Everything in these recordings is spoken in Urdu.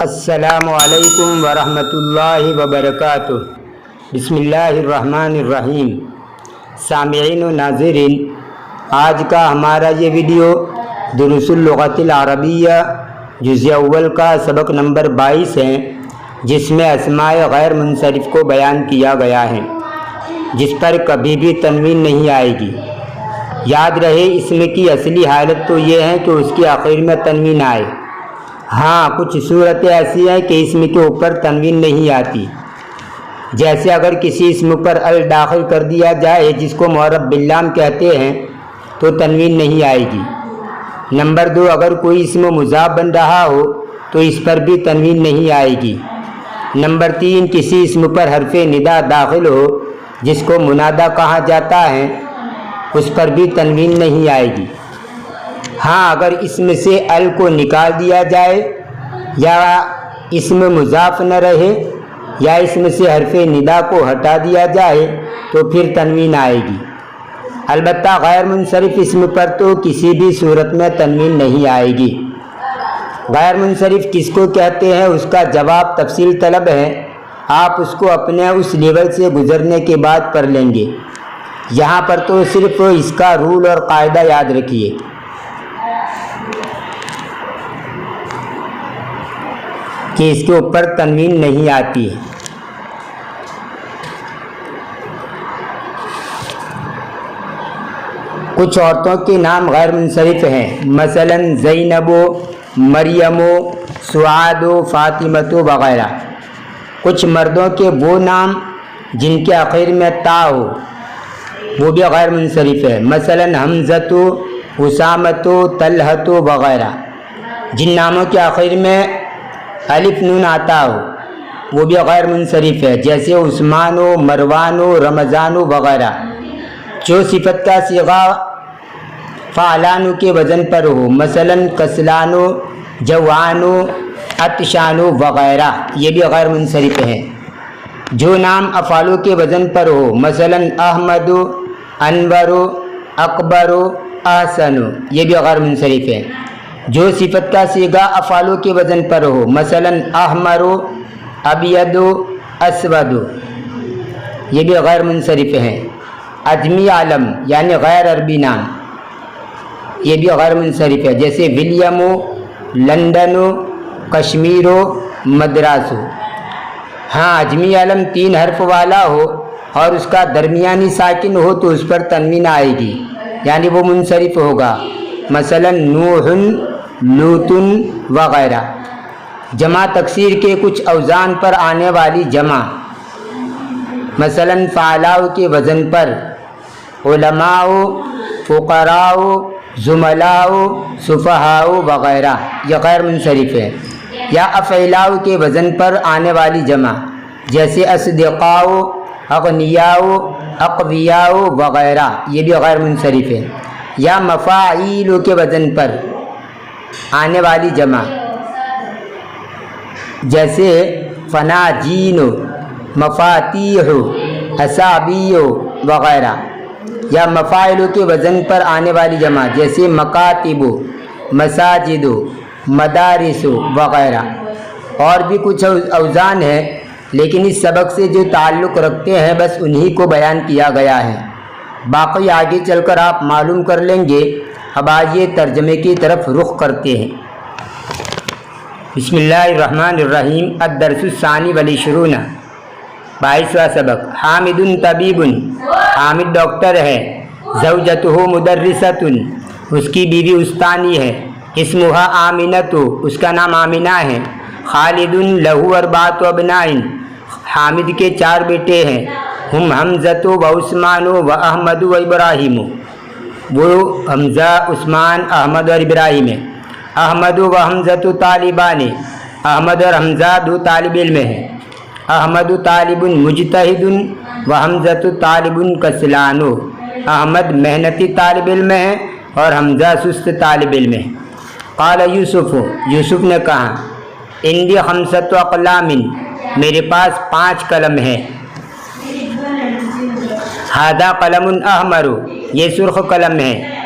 السلام علیکم ورحمۃ اللہ وبرکاتہ۔ بسم اللہ الرحمن الرحیم۔ سامعین و ناظرین، آج کا ہمارا یہ ویڈیو دروس اللغۃ العربیہ جزء اول کا سبق نمبر 22 ہے، جس میں اسماء غیر منصرف کو بیان کیا گیا ہے، جس پر کبھی بھی تنوین نہیں آئے گی۔ یاد رہے، اسم کی اصلی حالت تو یہ ہے کہ اس کے آخر میں تنوین آئے۔ ہاں، کچھ صورتیں ایسی ہیں کہ اسم کے اوپر تنوین نہیں آتی، جیسے اگر کسی اسم پر ال داخل کر دیا جائے جس کو معرب باللام کہتے ہیں تو تنوین نہیں آئے گی۔ نمبر 2، اگر کوئی اسم مضاف بن رہا ہو تو اس پر بھی تنوین نہیں آئے گی۔ نمبر 3، کسی اسم پر حرف ندا داخل ہو جس کو منادا کہا جاتا ہے، اس پر بھی تنوین نہیں آئے گی۔ ہاں، اگر اسم سے ال کو نکال دیا جائے یا اسم مضاف نہ رہے یا اسم سے حرف ندا کو ہٹا دیا جائے تو پھر تنوین آئے گی۔ البتہ غیر منصرف اسم پر تو کسی بھی صورت میں تنوین نہیں آئے گی۔ غیر منصرف کس کو کہتے ہیں اس کا جواب تفصیل طلب ہے، آپ اس کو اپنے اس لیول سے گزرنے کے بعد پڑھ لیں گے۔ یہاں پر تو صرف اس کا رول اور قاعدہ یاد رکھیے کہ اس کے اوپر تنوین نہیں آتی ہے۔ کچھ عورتوں کے نام غیر منصرف ہیں، مثلا زینب، مریم، سعاد، فاطمہ وغیرہ۔ کچھ مردوں کے وہ نام جن کے آخر میں تا ہو وہ بھی غیر منصرف ہے، مثلا حمزہ، اسامہ، طلحہ وغیرہ۔ جن ناموں کے آخر میں الف نون آتا ہو وہ بھی غیر منصرف ہے، جیسے عثمان، مروان، رمضان وغیرہ۔ جو صفت کا صیغہ فعلان کے وزن پر ہو، مثلا کسلان، جوان، عطشان وغیرہ، یہ بھی غیر منصرف ہیں۔ جو نام افعال کے وزن پر ہو، مثلا احمد، انور، اکبر، احسن، یہ بھی غیر منصرف ہیں۔ جو صفت کا صیغہ افعال کے وزن پر ہو، مثلا احمر، ابید، اسود، یہ بھی غیر منصرف ہیں۔ عجمی عالم یعنی غیر عربی نام، یہ بھی غیر منصرف ہے، جیسے ولیم، لندن، کشمیر، مدراس۔ ہاں، عجمی عالم 3 حرف والا ہو اور اس کا درمیانی ساکن ہو تو اس پر تنوین آئے گی، یعنی وہ منصرف ہوگا، مثلا نوح، لوط وغیرہ۔ جمع تکسیر کے کچھ اوزان پر آنے والی جمع، مثلا فعلاء کے وزن پر علماء، فقراء، زملاء، صفحاء وغیرہ، یہ غیر منصرف ہے۔ یا افعلاء کے وزن پر آنے والی جمع، جیسے اصدقاء، اغنیاء، اقویاء وغیرہ، یہ بھی غیر منصرف ہے۔ یا مفاعیل کے وزن پر آنے والی جمع، جیسے فناجین، مفاتیح، اصابیع وغیرہ۔ یا مفاعل کے وزن پر آنے والی جمع، جیسے مکاتب، مساجد، مدارس وغیرہ۔ اور بھی کچھ اوزان ہیں، لیکن اس سبق سے جو تعلق رکھتے ہیں بس انہی کو بیان کیا گیا ہے، باقی آگے چل کر آپ معلوم کر لیں گے۔ اب آئیے ترجمے کی طرف رخ کرتے ہیں۔ بسم اللہ الرحمن الرحیم۔ الدرس الثانی والعشرون، 22واں سبق۔ حامد طبیب، حامد ڈاکٹر ہے۔ زوجتہ مدرسۃ، اس کی بیوی استانی ہے۔ اسمہا آمنۃ، اس کا نام آمنہ ہے۔ خالد لہ 4 ابناء، حامد کے 4 بیٹے ہیں۔ ہم حمزہ و عثمان و احمد و ابراہیم، وہ حمزہ، عثمان، احمد اور ابراہیم ہیں۔ احمد و حمزہ طالبان، احمد اور حمزہ 2 طالب علم ہیں۔ احمد طالب مجتہد و حمزہ طالب کسلان، احمد محنتی طالب علم ہے اور حمزہ سست طالب علم ہے۔ قال یوسف، یوسف نے کہا، عندی 5 اقلام، میرے پاس 5 قلم ہیں۔ ھذا قلم احمر، یہ سرخ قلم ہے۔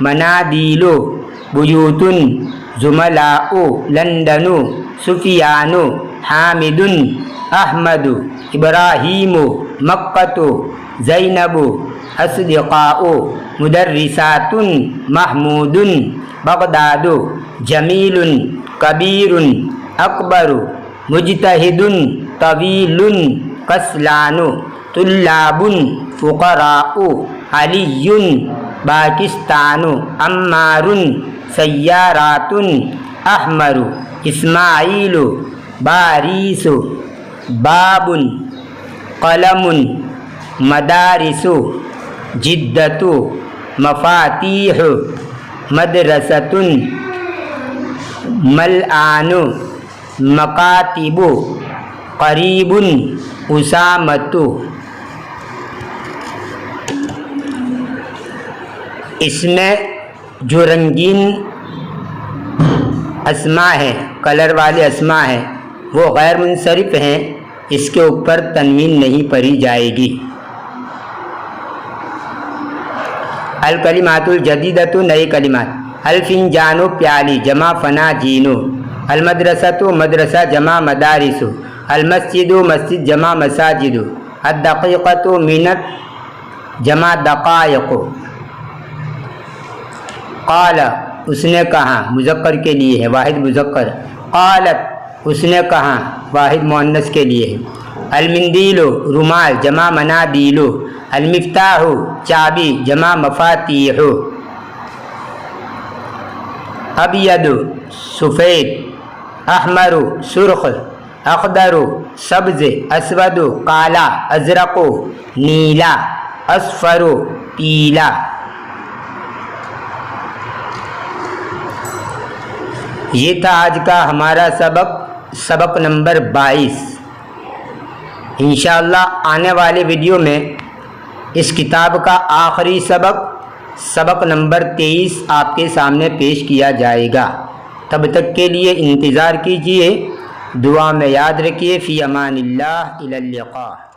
منادیل بیوت زملاء لندن سفیان حامد احمد ابراہیم مکۃ زینب اصدقاء مدرسات محمود بغداد جمیل کبیر اکبر مجتہد طویل کسلان طلاب فقراء علی پاکستان عمار سیارات احمر اسماعیل باریس باب قلم مدارس جدت مفاتیح مدرسۃ ملآن مکاتب قریب اسامت۔ اس میں جو رنگین اسماء ہیں، کلر والے اسماء ہیں، وہ غیر منصرف ہیں، اس کے اوپر تنوین نہیں پڑھی جائے گی۔ الکلمات الجدیدۃ، نئے کلمات۔ الفنجان پیالی جمع فنا جینو۔ المدرسۃ مدرسہ جمع مدارس۔ المسجد مسجد جمع مساجد۔ الدقیقۃ منٹ جمع دقائق۔ قال اس نے کہا، مذکر کے لیے ہے، واحد مذکر۔ قالت اس نے کہا، واحد مؤنث کے لیے ہے۔ المندیل رومال جمع منادیل۔ المفتاح چابی جمع مفاتیح۔ ابید سفید، احمر سرخ، اخضر سبز، اسود کالا، ازرق نیلا، اصفر پیلا۔ یہ تھا آج کا ہمارا سبق نمبر 22۔ انشاءاللہ آنے والے ویڈیو میں اس کتاب کا آخری سبق نمبر 23 آپ کے سامنے پیش کیا جائے گا۔ تب تک کے لیے انتظار کیجیے، دعا میں یاد رکھیے۔ فی امان اللہ، الی اللقاء۔